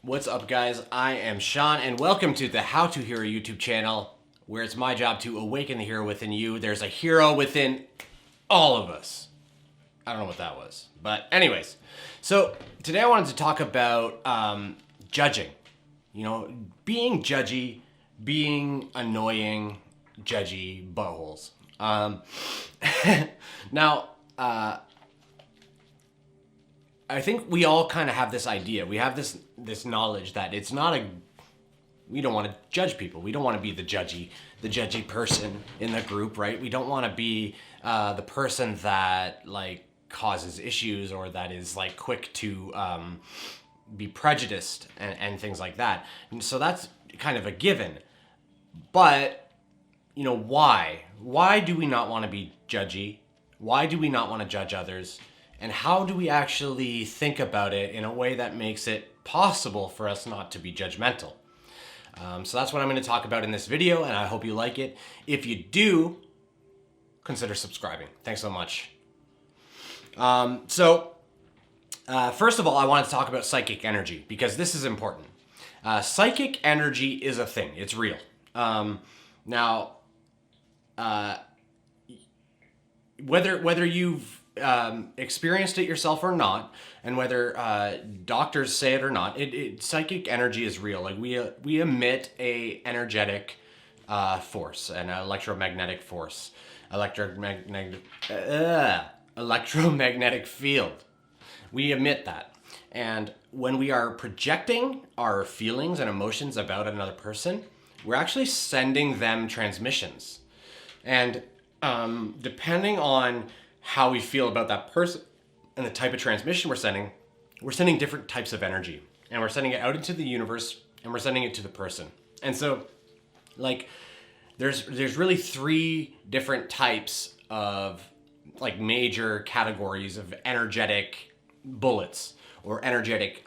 What's up, guys? I am Sean, and welcome to the How to Hero YouTube channel, where it's my job to awaken the hero within you. There's a hero within all of us. I don't know what that was, but anyways. So today I wanted to talk about judging. You know, being judgy, being annoying, judgy buttholes. Now, I think we all kind of have this idea. We have this knowledge that it's not we don't want to judge people. We don't want to be the judgy person in the group, right? We don't want to be the person that like causes issues or that is like quick to be prejudiced and things like that. And so that's kind of a given. But you know, why? Why do we not want to be judgy? Why do we not want to judge others? And how do we actually think about it in a way that makes it possible for us not to be judgmental? So that's what I'm going to talk about in this video, and I hope you like it. If you do, consider subscribing. Thanks so much. First of all, I want to talk about psychic energy, because this is important. Psychic energy is a thing. It's real. Whether you've experienced it yourself or not, and whether doctors say it or not, psychic energy is real. Like we emit a energetic force, an electromagnetic force, electromagnetic field. We emit that, and when we are projecting our feelings and emotions about another person, we're actually sending them transmissions, and depending on how we feel about that person and the type of transmission we're sending different types of energy, and we're sending it out into the universe, and we're sending it to the person. And so, like, there's really three different types of like major categories of energetic bullets or energetic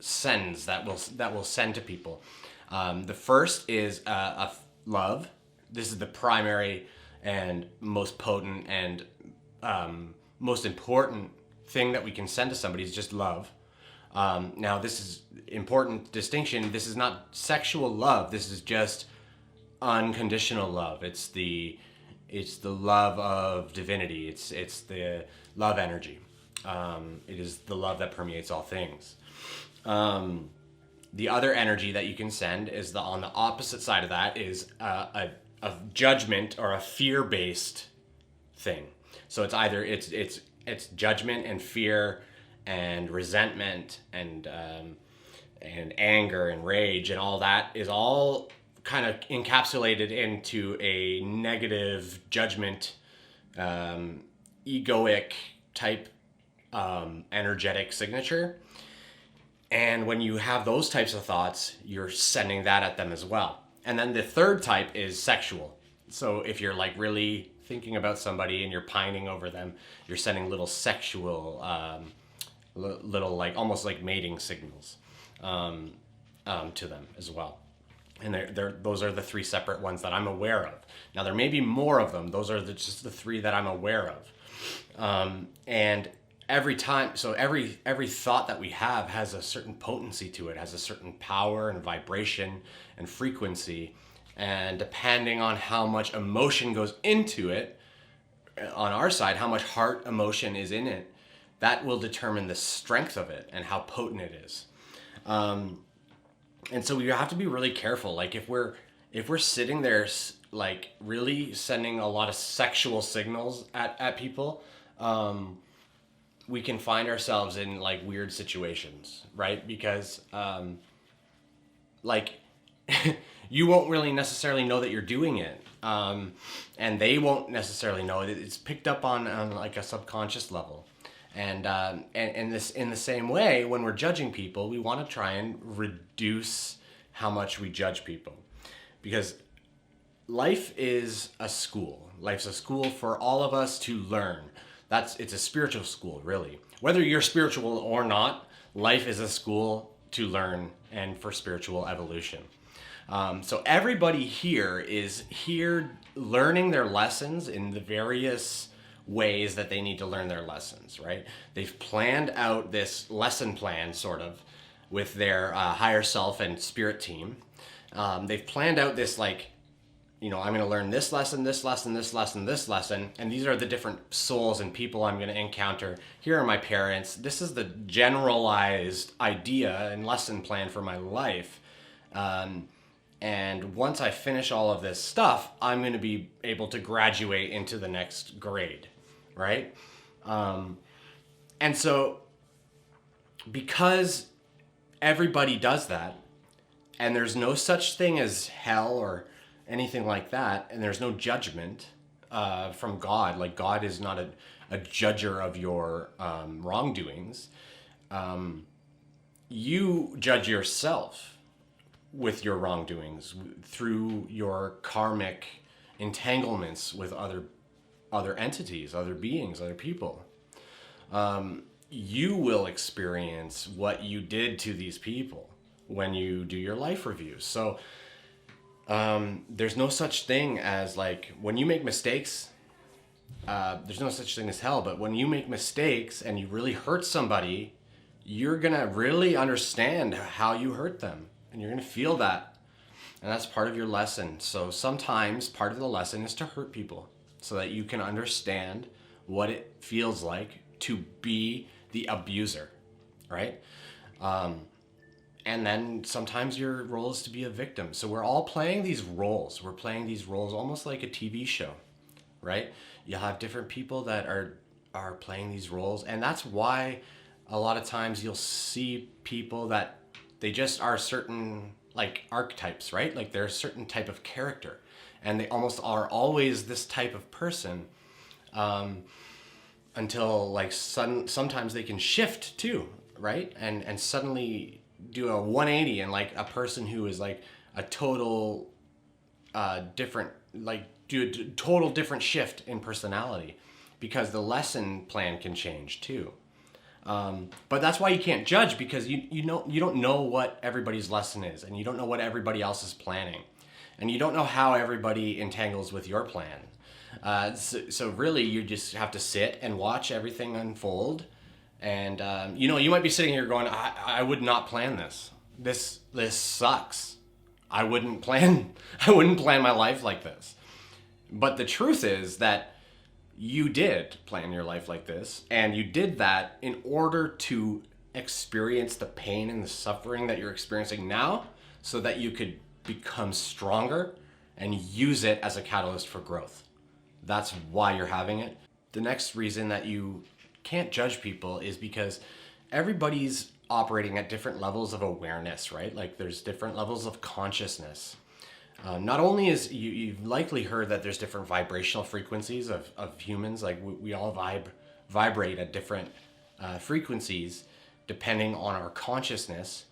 sends that will send to people. The first is love. This is the primary and most potent and most important thing that we can send to somebody is just love. Now, this is important distinction. This is not sexual love. This is just unconditional love. It's the love of divinity. It's the love energy. It is the love that permeates all things. The other energy that you can send is on the opposite side of that is a judgment or a fear-based thing. So it's either it's judgment and fear and resentment and anger and rage, and all that is all kind of encapsulated into a negative judgment, egoic type energetic signature. And when you have those types of thoughts, you're sending that at them as well. And then the third type is sexual. So if you're like really thinking about somebody and you're pining over them, you're sending little sexual, little like almost like mating signals to them as well. And those are the three separate ones that I'm aware of. Now there may be more of them. Those are just the three that I'm aware of. And every time, so every thought that we have has a certain potency to it, has a certain power and vibration and frequency. And depending on how much emotion goes into it, on our side, how much heart emotion is in it, that will determine the strength of it and how potent it is. And so we have to be really careful. Like if we're sitting there like really sending a lot of sexual signals at people, we can find ourselves in like weird situations, right? Because like you won't really necessarily know that you're doing it, and they won't necessarily know it. It's picked up on like a subconscious level, and in the same way, when we're judging people, we want to try and reduce how much we judge people, because life is a school. Life's a school for all of us to learn. It's a spiritual school, really. Whether you're spiritual or not, life is a school to learn and for spiritual evolution. So everybody here is here learning their lessons in the various ways that they need to learn their lessons, right? They've planned out this lesson plan, sort of, with their higher self and spirit team. They've planned out this like, I'm going to learn this lesson, this lesson, this lesson, this lesson, and these are the different souls and people I'm going to encounter. Here are my parents. This is the generalized idea and lesson plan for my life. And once I finish all of this stuff, I'm going to be able to graduate into the next grade, right? And so because everybody does that, and there's no such thing as hell or anything like that, and there's no judgment from God, like God is not a judger of your wrongdoings, you judge yourself with your wrongdoings through your karmic entanglements with other entities, other beings, other people. You will experience what you did to these people when you do your life reviews. So there's no such thing as like when you make mistakes, there's no such thing as hell, but when you make mistakes and you really hurt somebody, you're gonna really understand how you hurt them, and you're gonna feel that, and that's part of your lesson. So sometimes part of the lesson is to hurt people so that you can understand what it feels like to be the abuser, right? And then sometimes your role is to be a victim. So we're all playing these roles. We're playing these roles almost like a TV show, right? You'll have different people that are playing these roles, and that's why a lot of times you'll see people that they just are certain like archetypes, right? Like they're a certain type of character, and they almost are always this type of person until like sometimes they can shift too, right? And suddenly do a 180 and like a person who is like a total different, like do a total different shift in personality, because the lesson plan can change too. But that's why you can't judge, because you don't know what everybody's lesson is, and you don't know what everybody else is planning, and you don't know how everybody entangles with your plan. So really you just have to sit and watch everything unfold. And you might be sitting here going, I would not plan this. This sucks. I wouldn't plan my life like this. But the truth is that you did plan your life like this, and you did that in order to experience the pain and the suffering that you're experiencing now, so that you could become stronger and use it as a catalyst for growth. That's why you're having it. The next reason that you can't judge people is because everybody's operating at different levels of awareness, right? Like there's different levels of consciousness. Not only is you've likely heard that there's different vibrational frequencies of humans, like we all vibrate at different frequencies depending on our consciousness,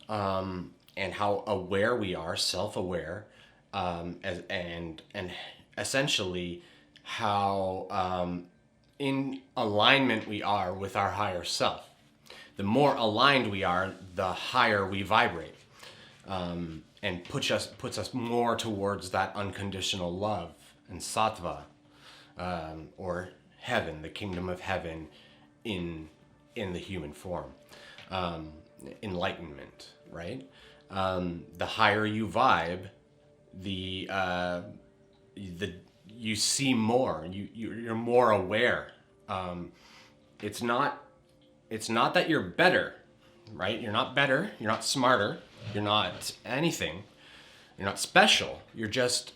and how aware we are, self-aware, and essentially how in alignment we are with our higher self. The more aligned we are, the higher we vibrate, and puts us more towards that unconditional love and sattva, or heaven, the kingdom of heaven in the human form, enlightenment, right? The higher you vibe, the you see more, you're more aware. It's not that you're better, right? You're not better, you're not smarter, you're not anything, you're not special, you're just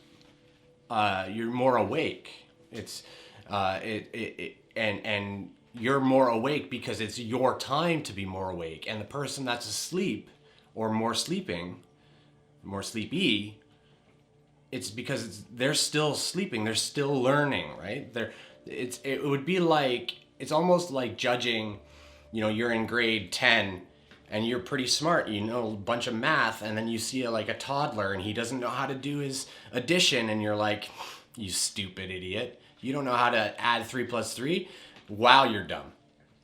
you're more awake. It's and you're more awake because it's your time to be more awake, and the person that's asleep or more sleepy, it's because they're still sleeping, they're still learning, right? It would be like, it's almost like judging, you're in grade 10 and you're pretty smart, you know a bunch of math, and then you see a toddler and he doesn't know how to do his addition, and you're like, you stupid idiot, you don't know how to add 3 plus 3? Wow, you're dumb.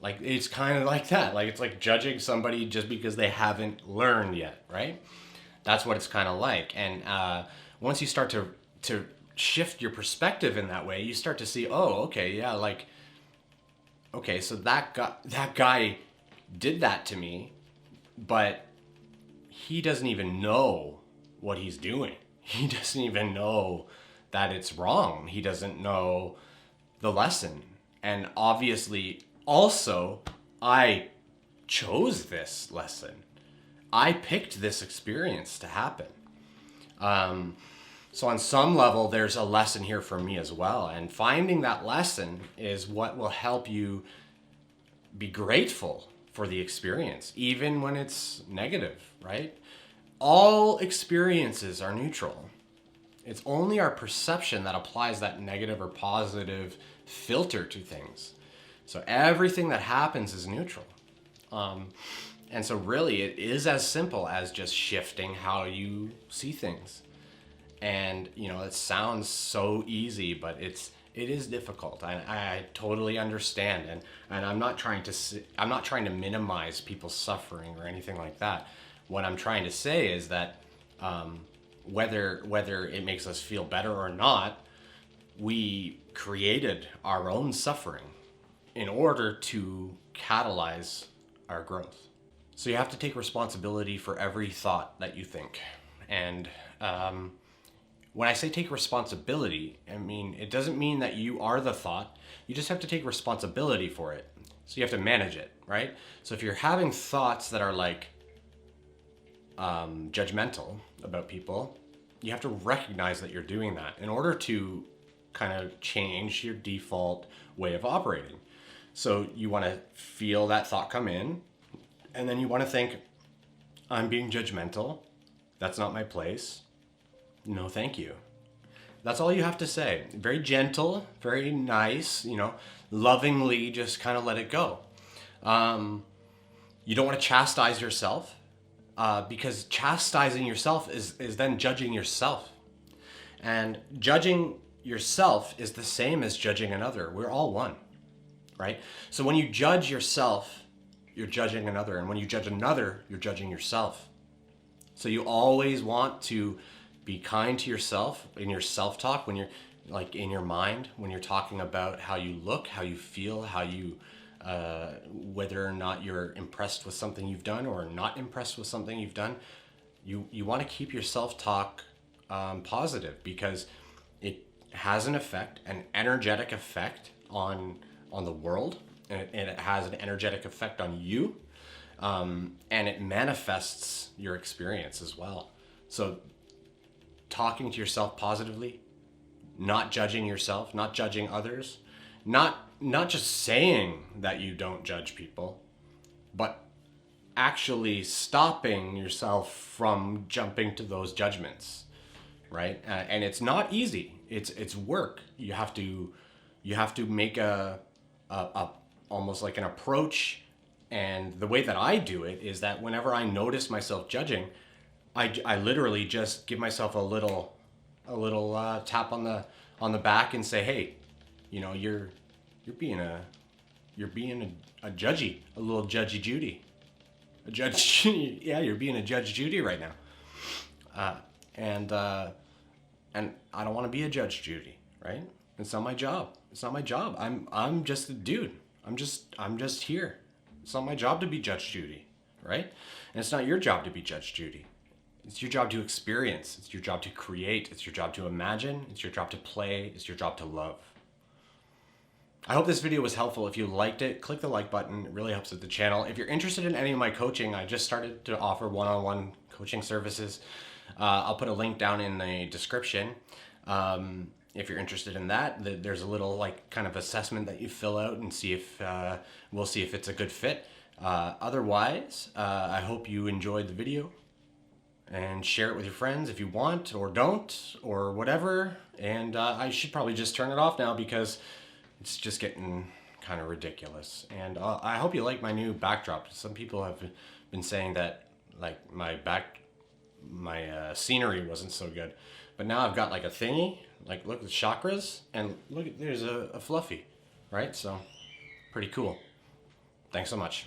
Like, it's kind of like that. Like, it's like judging somebody just because they haven't learned yet, right? That's what it's kind of like. And once you start to shift your perspective in that way, you start to see, oh, okay, yeah, okay, so that guy did that to me, but he doesn't even know what he's doing. He doesn't even know that it's wrong. He doesn't know the lesson. And obviously, also, I chose this lesson. I picked this experience to happen. So on some level, there's a lesson here for me as well. And finding that lesson is what will help you be grateful for the experience, even when it's negative, right? All experiences are neutral. It's only our perception that applies that negative or positive filter to things. So everything that happens is neutral. And so really it is as simple as just shifting how you see things. And, you know, it sounds so easy, but it is difficult. I totally understand. And I'm not trying to minimize people's suffering or anything like that. What I'm trying to say is that whether it makes us feel better or not, we created our own suffering in order to catalyze our growth. So you have to take responsibility for every thought that you think. And when I say take responsibility, I mean, it doesn't mean that you are the thought. You just have to take responsibility for it. So you have to manage it, right? So if you're having thoughts that are like judgmental about people, you have to recognize that you're doing that in order to kind of change your default way of operating. So you want to feel that thought come in, and then you want to think, I'm being judgmental. That's not my place. No, thank you. That's all you have to say. Very gentle, very nice, you know, lovingly just kind of let it go. You don't want to chastise yourself because chastising yourself is then judging yourself. And judging yourself is the same as judging another. We're all one, right? So when you judge yourself, you're judging another. And when you judge another, you're judging yourself. So you always want to be kind to yourself in your self-talk, when you're like in your mind, when you're talking about how you look, how you feel, how you, whether or not you're impressed with something you've done or not impressed with something you've done. You want to keep your self-talk positive, because it has an effect, an energetic effect on the world, and it has an energetic effect on you, and it manifests your experience as well. So talking to yourself positively, not judging yourself, not judging others, not just saying that you don't judge people, but actually stopping yourself from jumping to those judgments, right? And it's not easy. It's work. You have to make a almost like an approach. And the way that I do it is that whenever I notice myself judging, I literally just give myself a little tap on the back and say, hey, you know, you're being a judgy, a little judgy Judy, a judge. Yeah, you're being a Judge Judy right now, and I don't want to be a Judge Judy, right? It's not my job. It's not my job. I'm just a dude. I'm just here. It's not my job to be Judge Judy, right? And it's not your job to be Judge Judy. It's your job to experience. It's your job to create. It's your job to imagine. It's your job to play. It's your job to love. I hope this video was helpful. If you liked it, click the like button. It really helps with the channel. If you're interested in any of my coaching, I just started to offer one-on-one coaching services. I'll put a link down in the description. If you're interested in that, there's a little like kind of assessment that you fill out and see if we'll see if it's a good fit. Otherwise, I hope you enjoyed the video, and share it with your friends if you want, or don't, or whatever. And I should probably just turn it off now because it's just getting kind of ridiculous. And I hope you like my new backdrop. Some people have been saying that like my scenery wasn't so good, but now I've got like a thingy, like look at the chakras, and look at, there's a fluffy, right? So pretty cool. Thanks so much.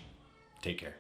Take care.